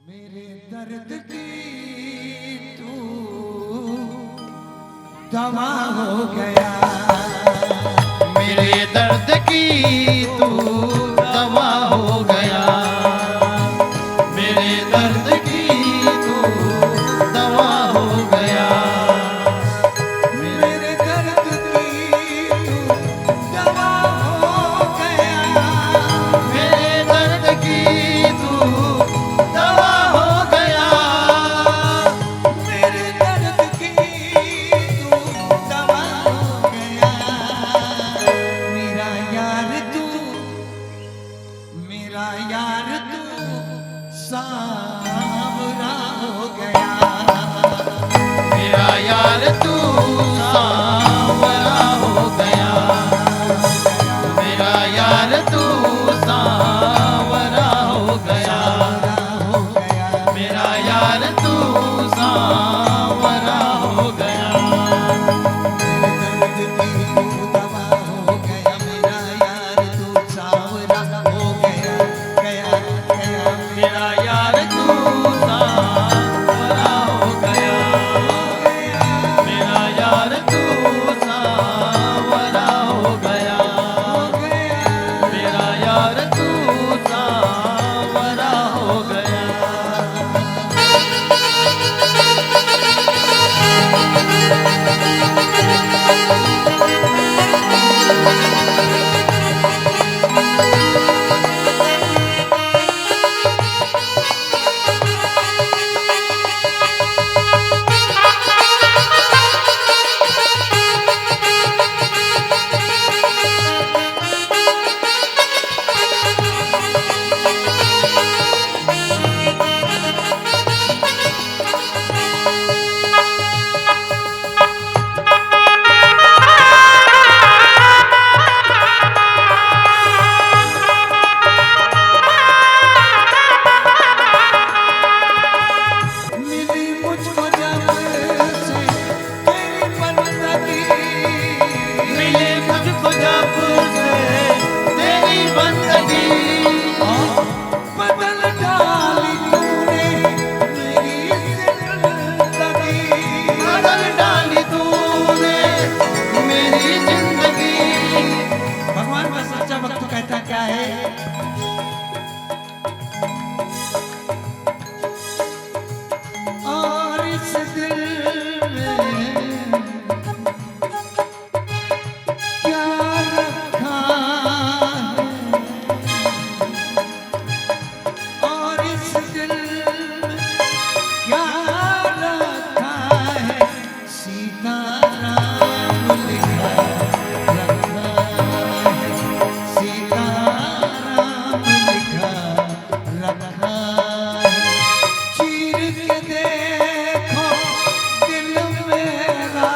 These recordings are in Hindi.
मेरे दर्द की तू दवा हो गया, मेरे दर्द की तू दवा हो गया, मेरे दर्द की तू दवा हो गया, मेरे दर्द की तू दवा हो गया, मेरे दर्द की तू दवा हो गया, मेरे दर्द की तू दवा हो गया। मेरा यार तू सांवरा हो गया, मेरा यार तू सांवरा हो गया, मेरा यार तू सांवरा हो गया, मेरा यार तू सांवरा हो गया, दर्द की तू दवा हो गया, मेरा यार तू सांवरा हो गया, गया गया मेरा यार तू सांवरा हो गया, मेरा यार तू सांवरा हो गया, मेरा यार तू सांवरा हो गया। मिली मुझको जब से तेरी बंदगी, मिले मुझको जब से तेरी बंदगी, बदल डाली तूने मेरी जिंदगी, बदल डाली तूने मेरी जिंदगी। भगवान का सच्चा भक्त कहता क्या है? और इस दिल में क्या रखा है, और इस दिल में क्या रखा है, सीताराम लिखा रखा है, सीताराम लिखा रखा है। चीर के देखो दिल मेरा,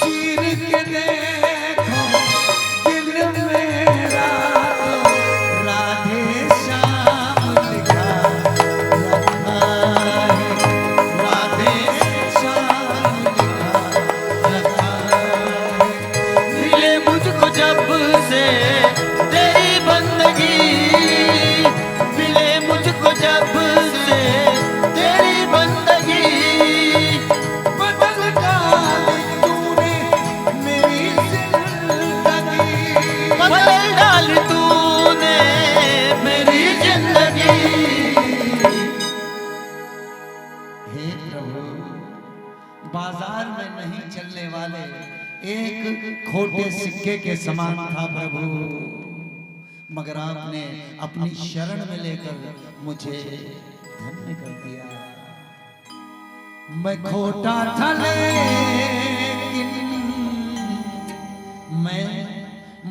चीर के देखो दिल मेरा, राधे श्याम लिखा रखा है, राधे श्याम लिखा रखा है। मिले मुझको जब से तेरी बंदगी, मिले मुझको जब से तेरी बंदगी, बदल डाली तूने मेरी जिंदगी, बदल डाली तूने मेरी जिंदगी। हे प्रभु, बाजार में नहीं चलने वाले एक खोटे सिक्के के समान था प्रभु, मगर आपने अपनी शरण में लेकर मुझे धन्य कर दिया। मैं खोटा था लेकिन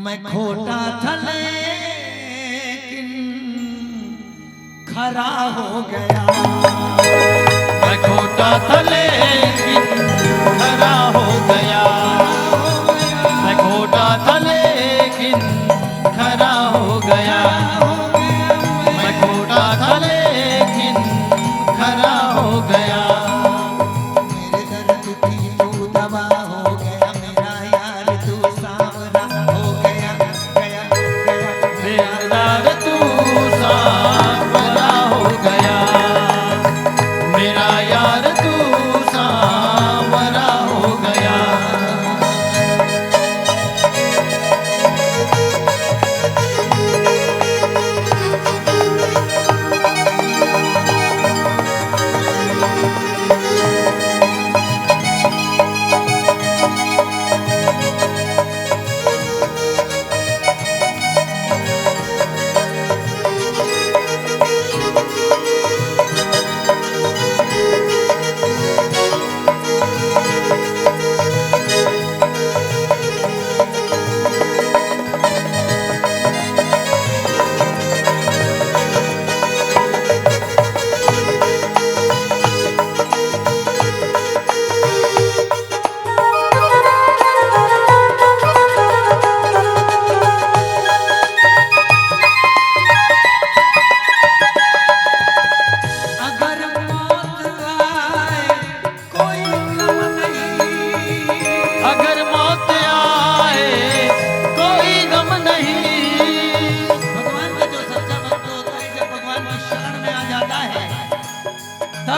मैं खोटा था लेकिन खरा हो गया, मैं खोटा था लेकिन खरा हो गया, मैं खोटा था लेकिन खरा हो गया, मैं खोटा था लेकिन खरा हो गया। मेरे दर्द की तू दवा हो गया, मेरा यार तू सांवरा हो गया, गया गया मेरा दर्द तू सांवरा हो गया।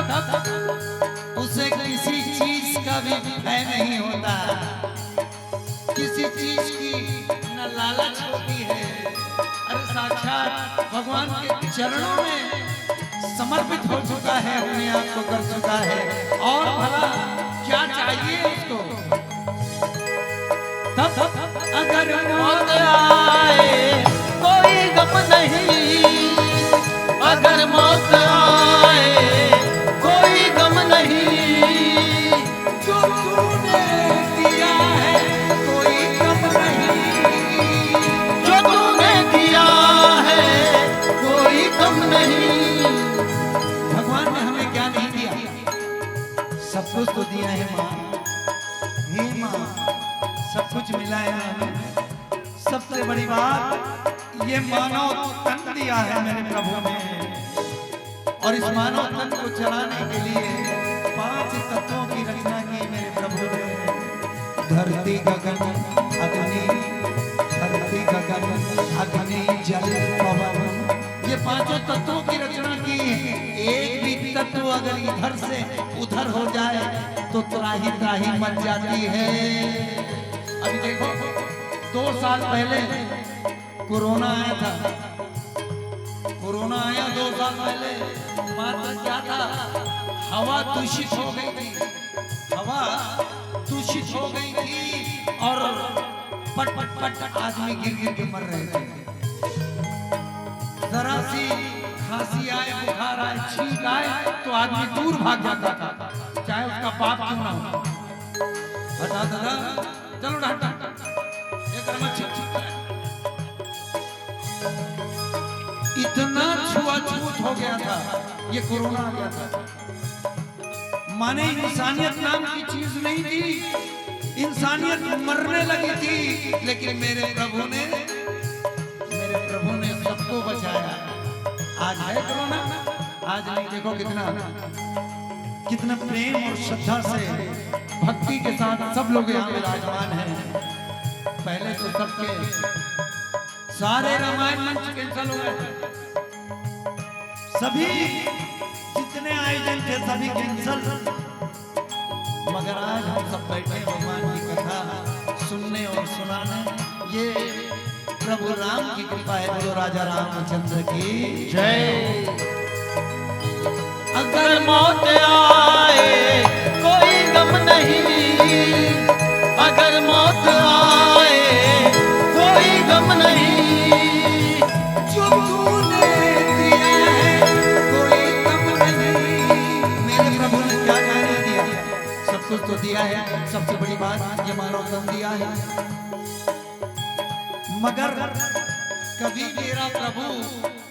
तब उसे किसी चीज का भी भय नहीं होता, किसी चीज की न लालच होती है। अरे साक्षात भगवान के चरणों में समर्पित हो चुका है, अपने आप को कर चुका है, और भला क्या चाहिए उसको। तब अगर मौत आए कोई गम नहीं, अगर मौत आए कोई गम नहीं, जो तूने दिया है कोई गम नहीं, जो तूने दिया है कोई गम नहीं। भगवान ने हमें क्या नहीं दिया, सब कुछ तो दिया है माँ। हे माँ, सब कुछ मिला है हमें। सबसे बड़ी बात, ये मानव तन दिया है मेरे प्रभु ने, और इस मानव तन को चलाने के लिए 5 तत्वों की रचना की मेरे प्रभु ने। धरती गगन अग्नि, धरती गगन अग्नि जल पवन, ये 5 तत्वों की रचना की। एक भी तत्व अगर इधर से उधर हो जाए तो त्राही त्राही मच जाती है। अभी देखो, 2 साल पहले कोरोना आया था, कोरोना आया 2 साल पहले, मात्र क्या था, हवा दूषित हो गई थी, हवा दूषित हो गई थी, और पट पट पट आदमी गिर गिर के मर रहे थे। जरा सी खांसी आए, बुखार आए, छींक आए तो आदमी दूर भाग जाता था, चाहे उसका पाप क्यों ना हो। हटा दादा, चलो डॉक्टर, इतना छुआछूत हो गया था, ये कोरोना आ गया था। माने इंसानियत नाम की चीज नहीं थी, इंसानियत मरने लगी थी, लेकिन मेरे प्रभु ने सबको बचाया। आज है कोरोना, आज नहीं, देखो कितना प्रेम और श्रद्धा से भक्ति के साथ सब लोग यहाँ विराजमान हैं। पहले तो सबके सारे रामायण मंच कैंसल हो गए, सभी जितने आयोजन थे सभी कैंसल, मगर आज हम सब बैठे भगवान की कथा सुनने और सुनाने। ये प्रभु राम की कृपा है। बोलो राजा रामचंद्र की जय। अगर मौत आए कोई गम नहीं, अगर मौत आए कोई गम नहीं, जो तूने दिया है कोई गम नहीं। मेरे प्रभु ने क्या क्या नहीं दिया, सब कुछ तो दिया है। सबसे बड़ी बात, ये मानव तन दिया है, मगर कभी मेरा प्रभु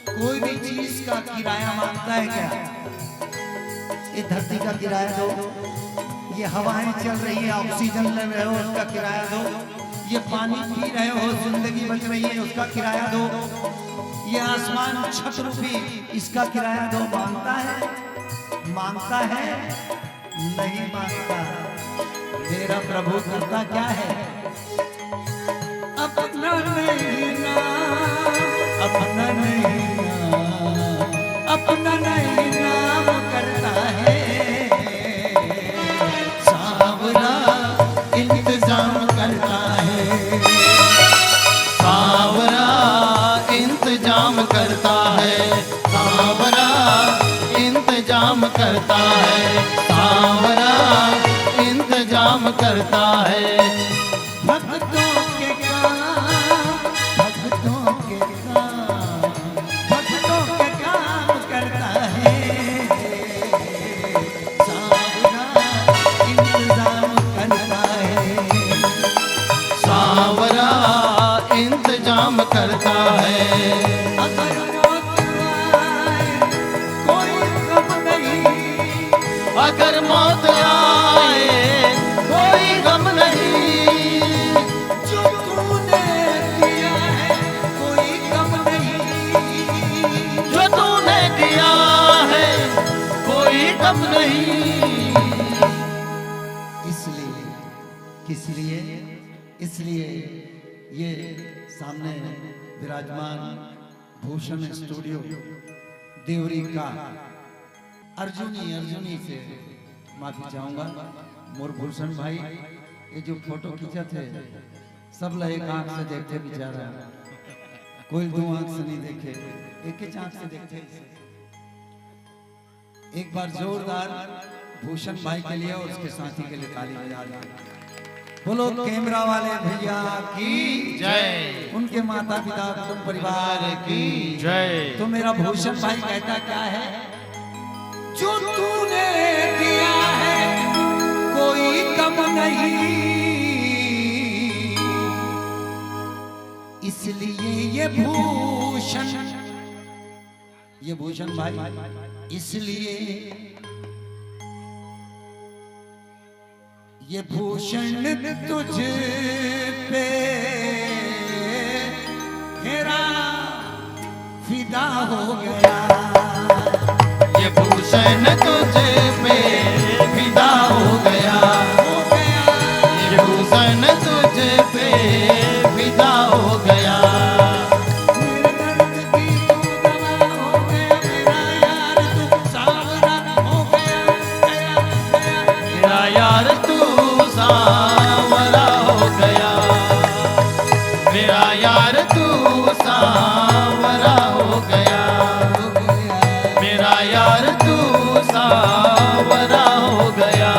कोई भी चीज का किराया मांगता है क्या? ये धरती का किराया दो, ये हवाएं चल रही है, ऑक्सीजन ले रहे हो, उसका किराया दो, ये पानी पी रहे हो, जिंदगी बच रही है, उसका किराया दो, ये आसमान छत रूपी, इसका किराया दो। मांगता है नहीं मांगता। मेरा प्रभु करता क्या है, अपना नहीं नाम करता है, सावरा इंतजाम करता है, सावरा इंतजाम करता है, सावरा इंतजाम करता है, सावरा इंतजाम करता है। भक्तों के काम करता है, सावरा इंतजाम करता है, सावरा इंतजाम करता है। अगर मौत आए कोई गम नहीं, अगर मौत आए कोई गम नहीं, जो तूने दिया है कोई गम नहीं, जो तूने दिया है कोई गम नहीं। इसलिए ये सामने विराजमान भूषण स्टूडियो देवरी का अर्जुनी से माफी चाहूंगा। मोरभूषण भाई ये जो फोटो खींचा थे सब लोग एक आंख से देखते बेचारा, कोई दो आंख से नहीं देखे, एक ही आंख से देखते। एक बार जोरदार भूषण भाई के लिए और उसके साथी के लिए ताली बजा दो। बोलो कैमरा वाले भैया की जय, उनके माता पिता कुटुंब परिवार की जय। तो मेरा भूषण भाई कहता क्या है, जो तूने दिया है कोई कम नहीं, इसलिए ये भूषण भाई, इसलिए ये भूषण तुझ पे मेरा फिदा हो गया, ये भूषण तुझे पे फिदा हो गया, ये भूषण तुझे पे फिदा हो गया। मेरे दर्द की तू दवा हो गया, मेरा यार तू सावरा हो गया, मेरा यार तू सांवरा हो गया, मेरा यार तू सांवरा हो गया, मेरा यार तू सांवरा हो गया,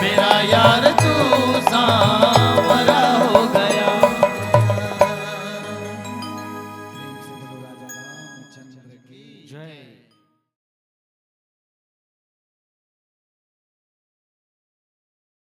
मेरा यार तू सांवरा हो गया। प्रेम से बोलो राजा रामचंद्र की जय।